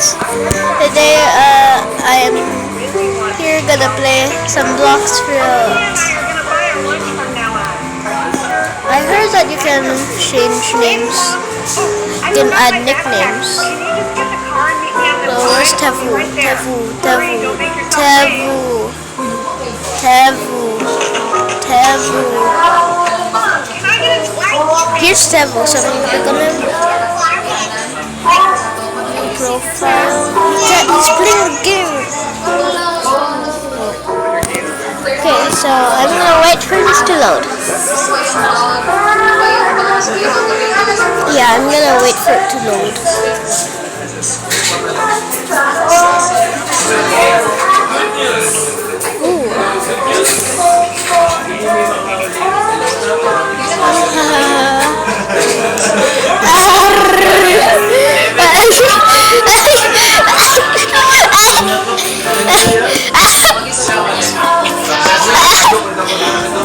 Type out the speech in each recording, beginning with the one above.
guys. Today I am here gonna play some Blox Fruit. I heard that you can change names. You can add nicknames. So where's Tevu? Tevu. Here's Tevu, so I'm gonna click on him. Profile. He's playing the game. Okay, so I'm gonna wait for this to load. Yeah, I'm gonna wait for it to load.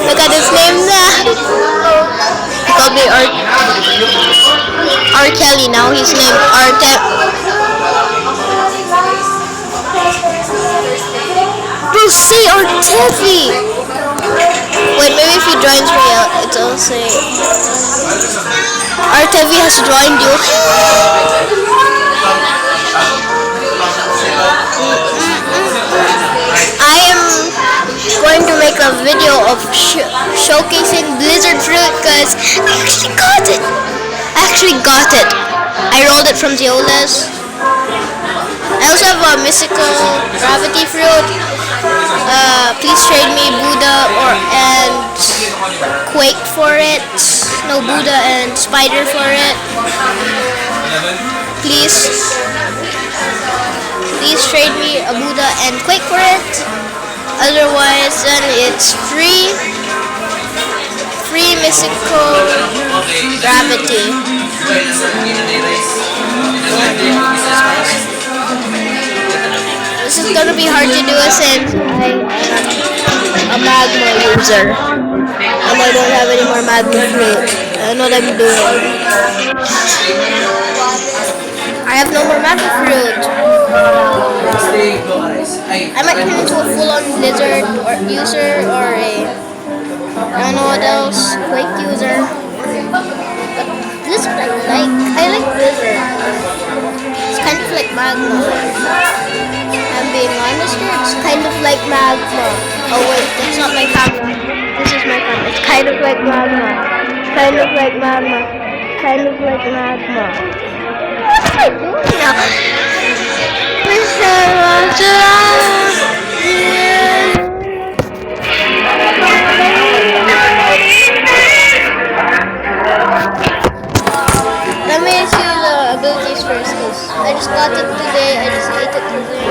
Look at his name now. He called me R. Kelly. Now he's named Brucey Artevi. Wait, maybe if he joins me, it'll say Artevi has joined you. I am going to make a video of showcasing Blizzard Fruit because I actually got it. I rolled it from Zeolas. I also have a mystical gravity fruit. Please trade me Buddha and Quake for it. No, Buddha and Spider for it. Please trade me a Buddha and Quake for it. Otherwise, then it's free mystical gravity. This is gonna be hard to do since I am a magma user and I don't have any more magma fruit. I know what I'm doing. I have no more magma fruit. I might turn into a full-on Blizzard user or I don't know what else, Quake user. But Blizzard I like Blizzard. It's kind of like magma. I'm being honest here, it's kind of like magma. Oh wait, that's not my camera. This is my camera. It's kind of like magma. Kind of like magma. Kind of like magma. What am I doing now? Let me see the abilities first, because I just got it today. I just ate it today.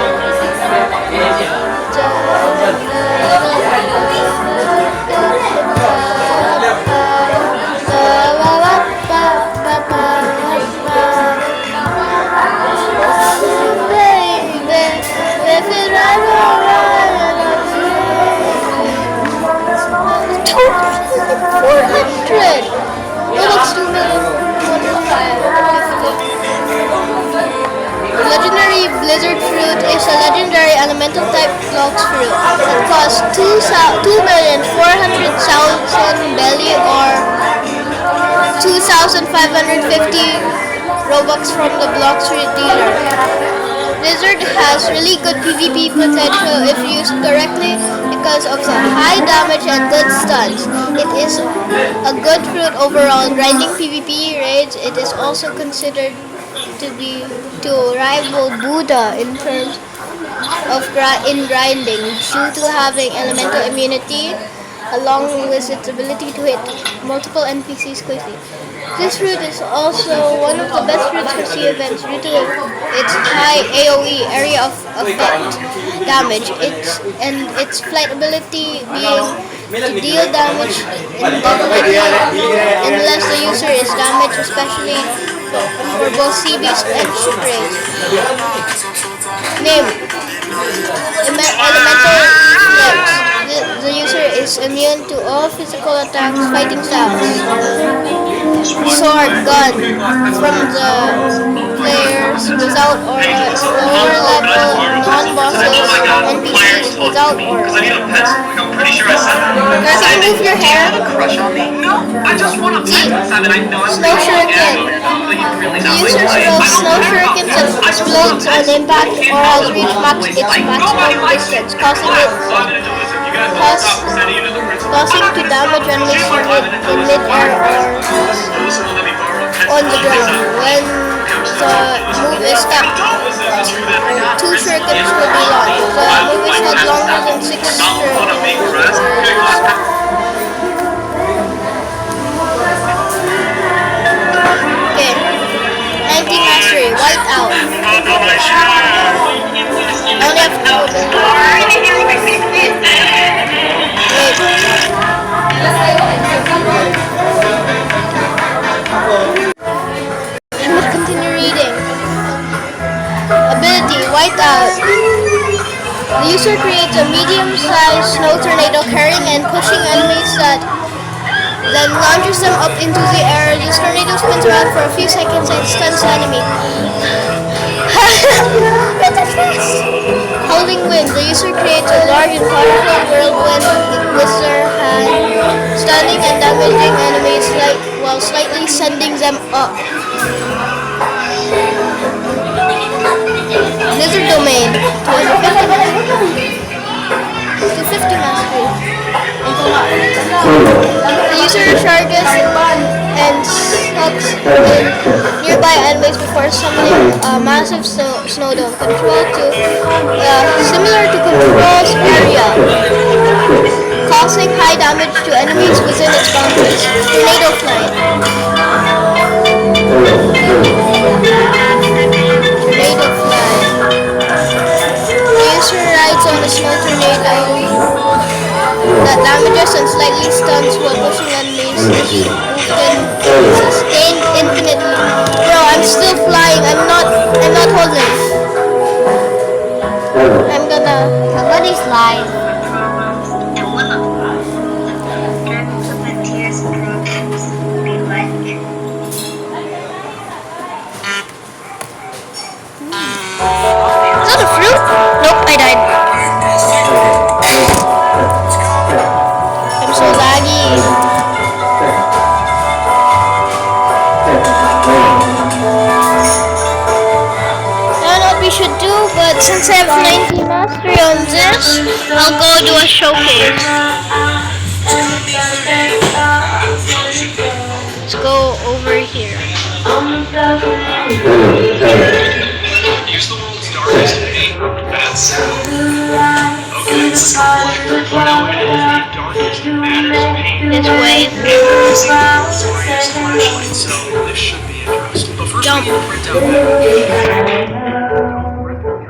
Legendary Blizzard Fruit is a legendary elemental type Blox Fruit. It costs 2,400,000 belly or 2,550 Robux from the Blox Fruit dealer. Blizzard has really good PvP potential if used correctly because of the high damage and good stuns. It is a good fruit overall. Grinding PvP raids, it is also considered to rival Buddha in terms of grinding due to having elemental immunity along with its ability to hit multiple NPCs quickly. This fruit is also one of the best fruits for sea events due to its high AoE, area of effect damage, its flight ability being to deal damage indefinitely unless the user is damaged, especially for both sea beast and ship raids. Name: Elemental Flames. The user is immune to all physical attacks, fighting styles. Sword, gun. From the player's without auras, lower level non-bosses, NPCs without auras. Girl, can you move your hair? See, snow shuriken. The user throws snow shurikens that explodes on impact or has reached maximum distance, causing to damage enemies in mid-air or on the ground. When the move is stopped, 2 shurikens will be launched. The move is held longer than 6 shurikens. Okay. 19 mastery, white out. I only have 2 of them. I must continue reading. Ability, white out. The user creates a medium-sized snow tornado carrying and pushing enemies that then launches them up into the air. This tornado spins around for a few seconds and stuns the enemy. Howling wind. The user creates a large and powerful whirlwind with their hand, stunning and damaging enemies while slightly sending them up. Blizzard domain. 250 mastery. The user charges and sucks in nearby enemies before summoning a massive snow dome. Similar to Control's area, causing high damage to enemies within its boundaries. Tornado flight. Tornado flight. The user rides on a snow tornado that damages and slightly stuns while pushing enemies. Sustained infinitely. Bro, I'm still flying. I'm not holding. Somebody's live. And one of the tears programs be like. Is that a fruit? Nope, I died. I'm so laggy. I don't know what we should do, but since I have 90 mastery on this, I'll go do a showcase. Let's go over here. Use the world's darkest paint. That's okay. This is darkest matters paint. This way. So this should be interesting. But first Jump. we need to print out.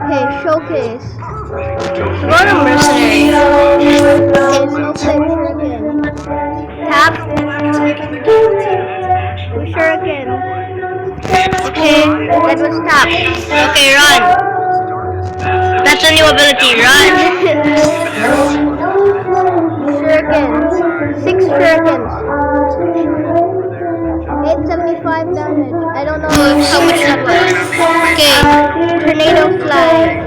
Okay, showcase. Go to mercenary. Okay, shuriken. Tap. Shuriken. Okay, that was tap. Okay, run. That's a new ability, run. Shuriken. 6 shurikens. 875 damage. I don't know how much that was. Okay, tornado fly.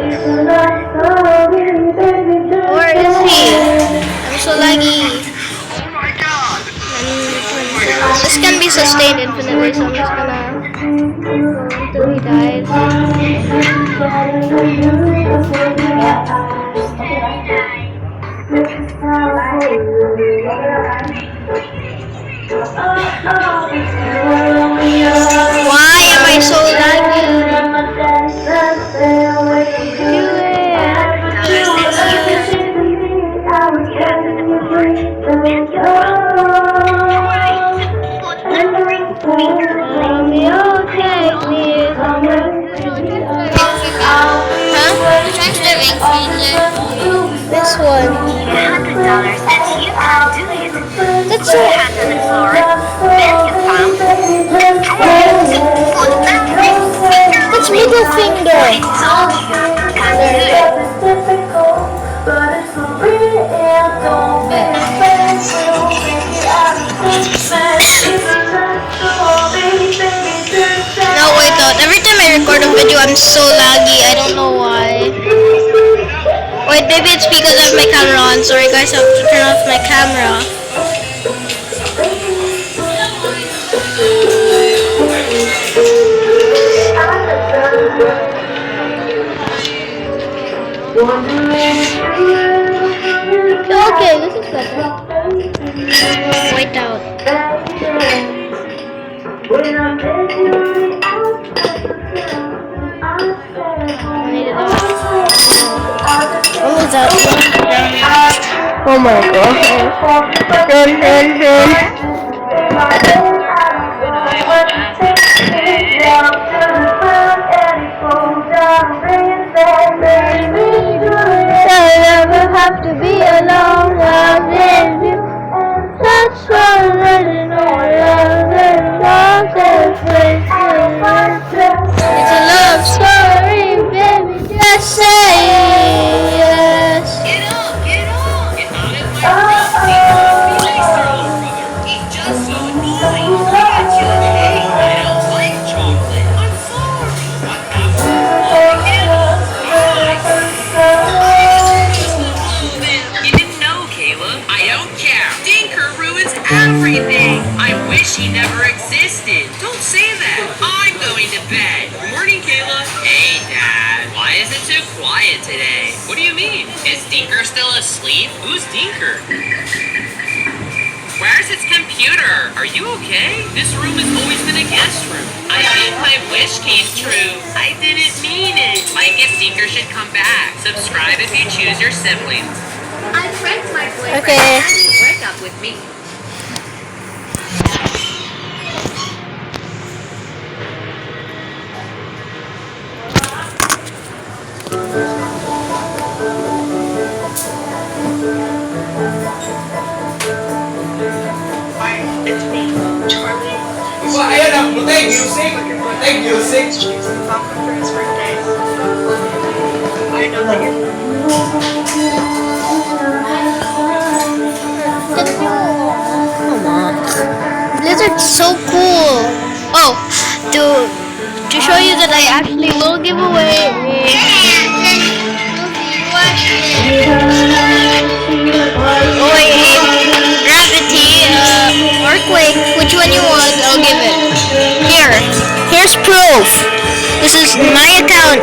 Where is he? I'm so laggy. Oh my god! This can be sustained infinitely, so I'm just gonna go until he dies. Why am I so laggy? This one. $100 and you can do it. That's Put your it. hands on the floor. Bend your palms. That's middle finger. I told you. Can do it. No, wait though. Every time I record a video, I'm so laggy. I don't know why. Wait, maybe it's because I have my camera on. Sorry guys, I have to turn off my camera. Okay, this is better. Wait out. What was that? Oh my god. I'll never have to be alone. I'll live you. That's why I'm letting all love and love and faith. It's a love story, baby. Just say yes. Get up, get up! Get out of my room! Be nice to little brother. He's just so annoying. I got you a cake. I don't like chocolate. I'm sorry. What happened? Oh, get up! You didn't know, Caleb. I don't care. Dinker ruins everything. I wish he never existed. Don't say that. I'm going to bed. Good morning, Caleb. Hey, Dad. Why is it so quiet today? What do you mean? Is Dinker still asleep? Who's Dinker? Where's its computer? Are you okay? This room has always been a guest room. I think my wish came true. I didn't mean it. Like if Dinker should come back. Subscribe if you choose your siblings. I pranked my boyfriend Okay. and he break up with me. It's me, Charlie. Well, ayan ang puting music. Puting music. Papa for his birthday. I know that you're Come on. Blizzard's so cool. Oh, to show you that I actually will give away. Oh wait, Gravity, Earthquake, which one you want, I'll give it. Here's proof. This is my account.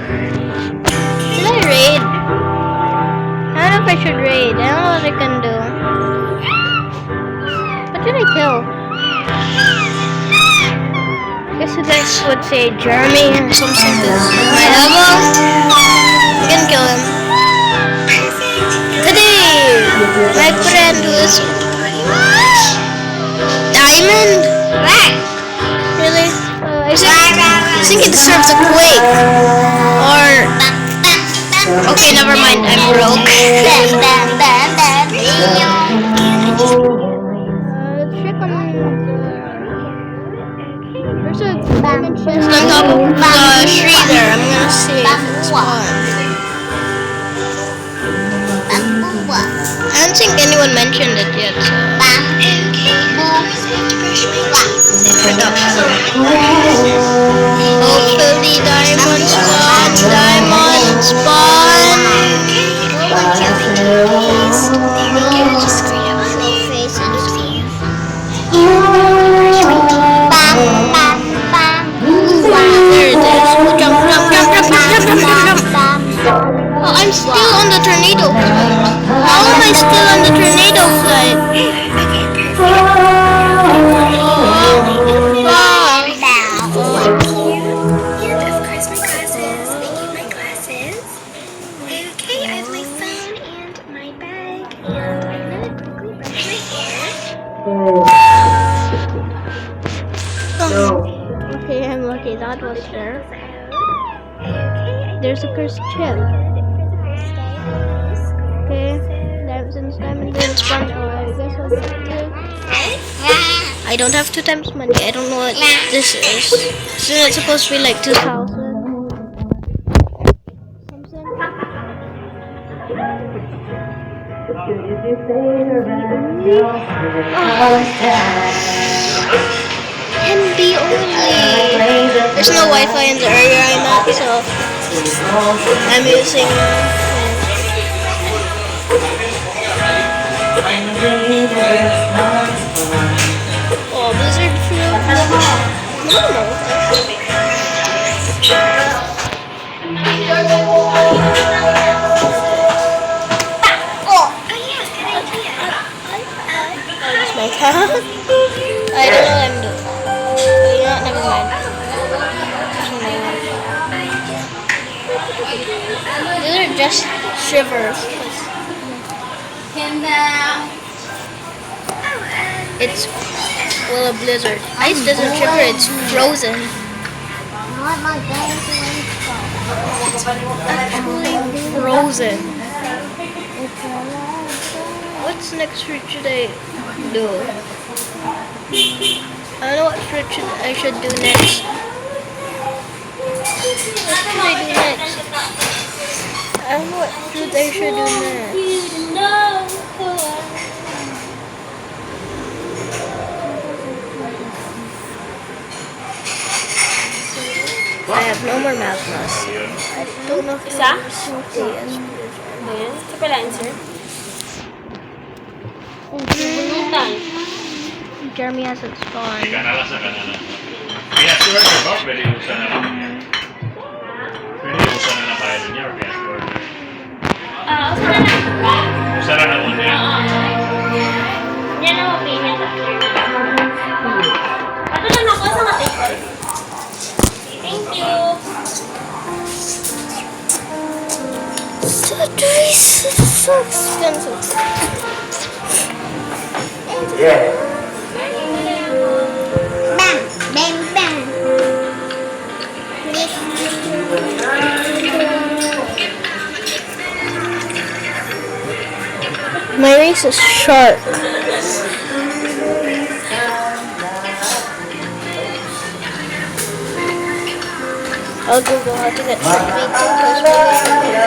Should I raid? I don't know if I should raid. I don't know what I can do. What did I kill? I guess you guys would say Jeremy or something because he's my level. I can kill him. Today, my friend was Diamond. Really? I think he deserves a quake. Or okay, never mind. I'm broke. Check on there's a diamond chest on top of the Shredder. I'm gonna see if it's on. I don't think anyone mentioned it yet. Hopefully diamond spawn. Diamond spawn. There it is. Jump. Oh, I'm still on the tornado flight. How am I still on the tornado flight? Okay, I'm lucky that was there. There's a cursed chip. Okay, since diamond didn't spawn, so I guess I'll do. I don't have 2 times money. I don't know what this is. So it's supposed to be like 2,000. MB only. There's no Wi-Fi in the area I'm at, so I'm using. Oh, Blizzard fruit. That's my cat. I don't know what I'm doing. You know what? Never mind. These are just shivers. It's well a blizzard. Ice doesn't shiver, it's frozen. It's frozen. What's next fruit should I do? I don't know what fruit I should do next. What should I do next? I don't know what fruit I should do next. I have no more magmas. I don't know if it's Ito pala answer. Jeremy hasn't spawned. Kanala sa kanala. Kaya sure ka ba? Pwede usan na lang. Pwede usan na lang kaya niya or kaya sure. Usahan na. Usan na lang niya. Yan ang opinion sa Ato lang ako sa matay. Thank you. This is so expensive. Yeah. Bang, bang. My race is shark. I'll Google how to get shark meat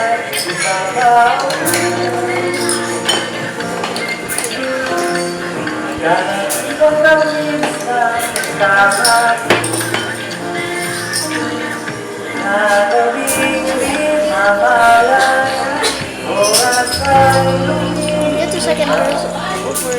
Get to second verse over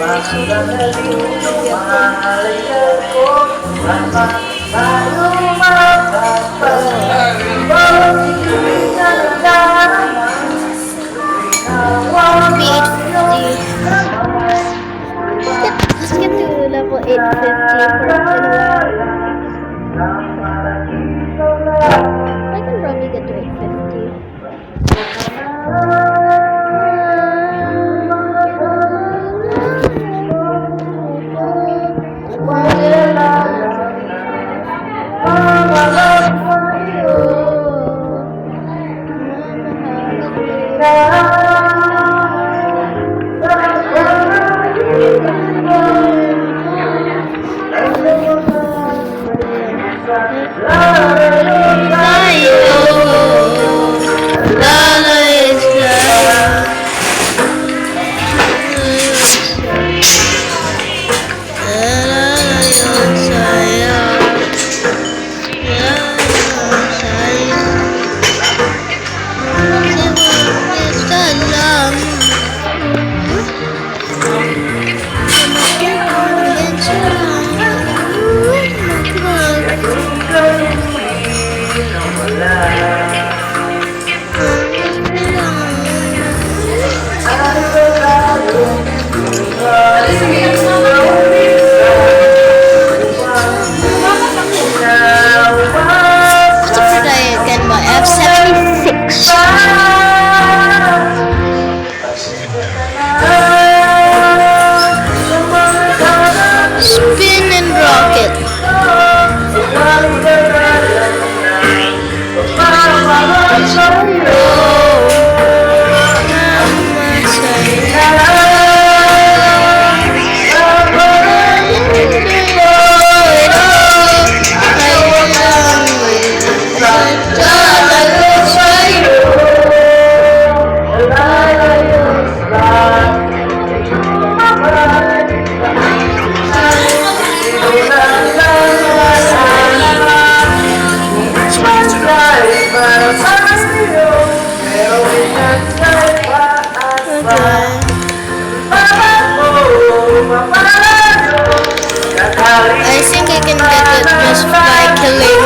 I think I can get it just by killing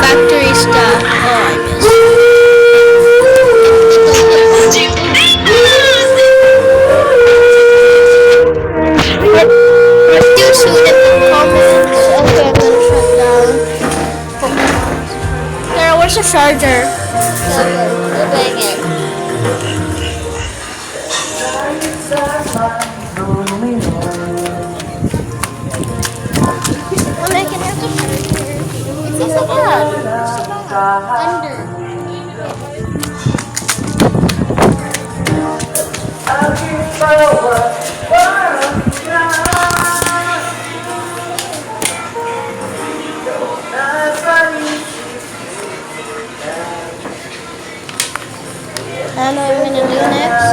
factory staff. Oh, I missed. Too soon in the comments. Okay, I'm gonna shut down. Sarah, where's the charger? We're playing it. Mom, I can have the charger. It's in the bag. Under. I don't know what I'm gonna do next.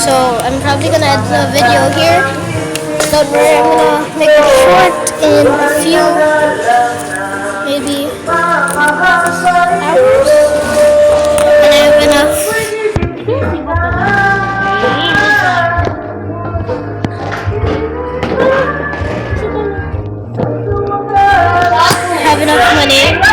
So I'm probably gonna end the video here. Don't worry, I'm gonna make it short in a few, maybe hours. And I have enough. I have enough money